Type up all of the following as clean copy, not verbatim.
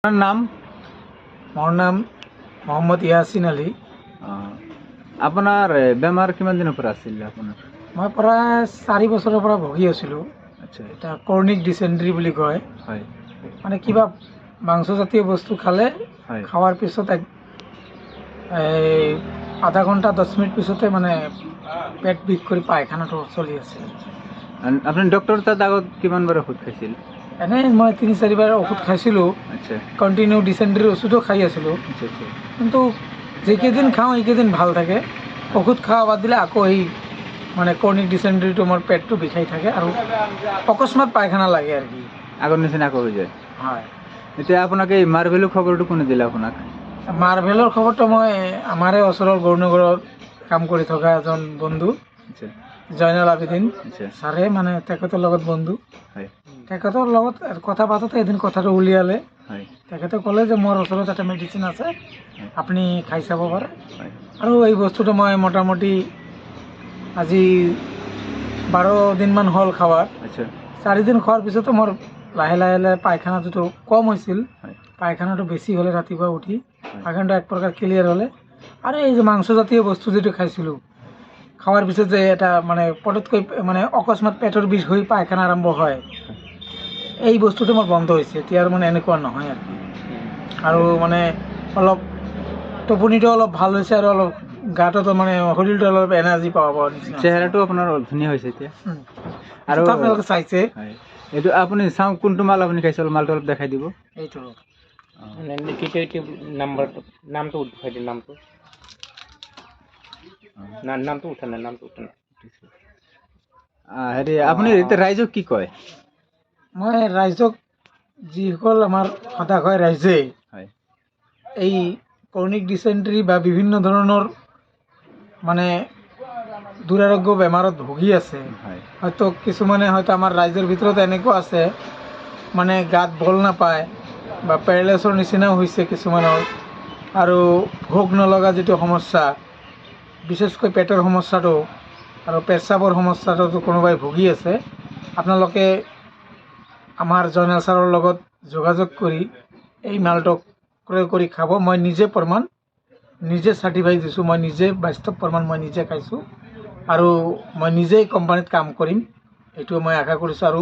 আপনাৰ নাম? মোৰ নাম মহম্মদ ইয়াছিন আলী। আপোনাৰ বেমাৰ কিমান দিনৰ পৰা আছিল আপোনাৰ? মই প্ৰায় 4 বছৰৰ পৰা ভুগি আছিলোঁ। আচ্ছা। এটা কৰ্নিক ডিচেণ্ট্ৰি বুলি কয়। হয় মানে কিবা মাংসজাতীয় বস্তু খালে হয় খাওয়াৰ পিছত আধা ঘন্টা 10 মিনিট পিছতে মানে পেট বিষ কৰি পায়খানাটো চলি আছে। আপুনি ডক্টৰ তাত আগত কিমানবাৰ ঔষধ খাইছিল? এনেই মই 3-4 বাৰ ঔষধ খাইছিলোঁ। আচ্ছা কণ্টিনিউ ডিচেণ্ট্ৰিৰ ওষুধো খাই আছিলোঁ, আচ্ছা আচ্ছা কিন্তু যিকেইদিন খাওঁ সেইকেইদিন ভাল থাকে। ঔষধ খোৱা বাদ দিলে আকৌ এই মানে কৰ্নিক ডিচেণ্ট্ৰিটো মোৰ পেটটো বিষাই থাকে আৰু অকস্মাত পায়খানা লাগে আৰু কি। আগৰ নিচিনা আকৌ হৈ যায়। হয়, এতিয়া আপোনাক এই মাৰ্ভেলো খবৰটো কোনে দিলে আপোনাক? মাৰ্ভেলৰ খবৰটো মই আমাৰে ওচৰৰ গৌৰনগৰত কাম কৰি থকা এজন বন্ধু আচ্ছা জয়নাল আবেদিন আচ্ছা ছাৰে মানে তেখেতৰ লগত বন্ধু। হয় তেখেতৰ লগত কথা পাতোতে এদিন কথাটো উলিয়ালে। হয় তেখেতে ক'লে যে মোৰ ওচৰত এটা মেডিচিন আছে, আপুনি খাই চাব পাৰে। হয় আৰু এই বস্তুটো মই মোটামুটি আজি 12 দিনমান হ'ল খাৱাৰ। আচ্ছা 4 দিন খোৱাৰ পিছতো মোৰ লাহে লাহে পায়খানাটো কম হৈছিল। হয় পায়খানাটো বেছি হ'লে ৰাতিপুৱা উঠি হয় পায়খানাটো এক প্ৰকাৰ ক্লিয়াৰ হ'লে, আৰু এই যে মাংসজাতীয় বস্তু যিটো খাইছিলোঁ, খাওয়াৰ পিছত যে এটা মানে পটককৈ মানে অকস্মাত পেটৰ বিষ হৈ পায়খানা আৰম্ভ হয়, এই বস্তুটো মোৰ বন্ধ হৈছে। এতিয়া আৰু মানে এনেকুৱা নহয় আৰু কি। আৰু মানে অলপ টোপনিটো অলপ ভাল হৈছে আৰু অলপ গাটো মানে শৰীৰটো অলপ এনাৰ্জি পাব নিচিনা। চেহেৰাটো আপোনাৰ ধুনীয়া হৈছে এতিয়া। আৰু আৰু আপোনালোকে চাইছে হয় এইটো আপুনি চাওঁ কোনটো মাল আপুনি খাইছে, মালটো অলপ দেখাই দিব। এইটো নামটো উঠাই দিন নামটো নামটো উঠা নাই হেৰি আপুনি এতিয়া ৰাইজক কি কয়? মই ৰাইজক, যিসকল আমাৰ সদাশয় ৰাইজে হয় এই কৰ্নিক ডিচেণ্ট্ৰি বা বিভিন্ন ধৰণৰ মানে দুৰাৰোগ্য বেমাৰত ভুগি আছে, হয় হয়তো কিছুমানে হয়তো আমাৰ ৰাইজৰ ভিতৰত এনেকুৱা আছে মানে গাত বল নাপায় বা পেৰালাইছৰ নিচিনাও হৈছে কিছুমানৰ, আৰু ভোক নলগা যিটো সমস্যা, বিশেষকৈ পেটৰ সমস্যাটো আৰু পেচাবৰ সমস্যাটো কোনোবাই ভুগি আছে, আপোনালোকে আমাৰ জয়নাল ছাৰৰ লগত যোগাযোগ কৰি এই মালটো ক্ৰয় কৰি খাব। মই নিজে প্ৰমাণ, নিজে চাৰ্টিফাই দিছোঁ, মই নিজে বাস্তৱ প্ৰমাণ মই নিজে খাইছোঁ আৰু মই নিজেই কোম্পানীত কাম কৰিম, এইটো মই আশা কৰিছোঁ। আৰু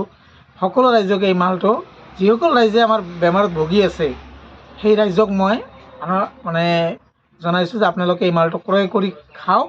সকলো ৰাইজকে এই মালটো, যিসকল ৰাইজে আমাৰ বেমাৰত ভুগি আছে সেই ৰাইজক মই মানে জনাইছোঁ যে আপোনালোকে এই মালটো ক্ৰয় কৰি খাওক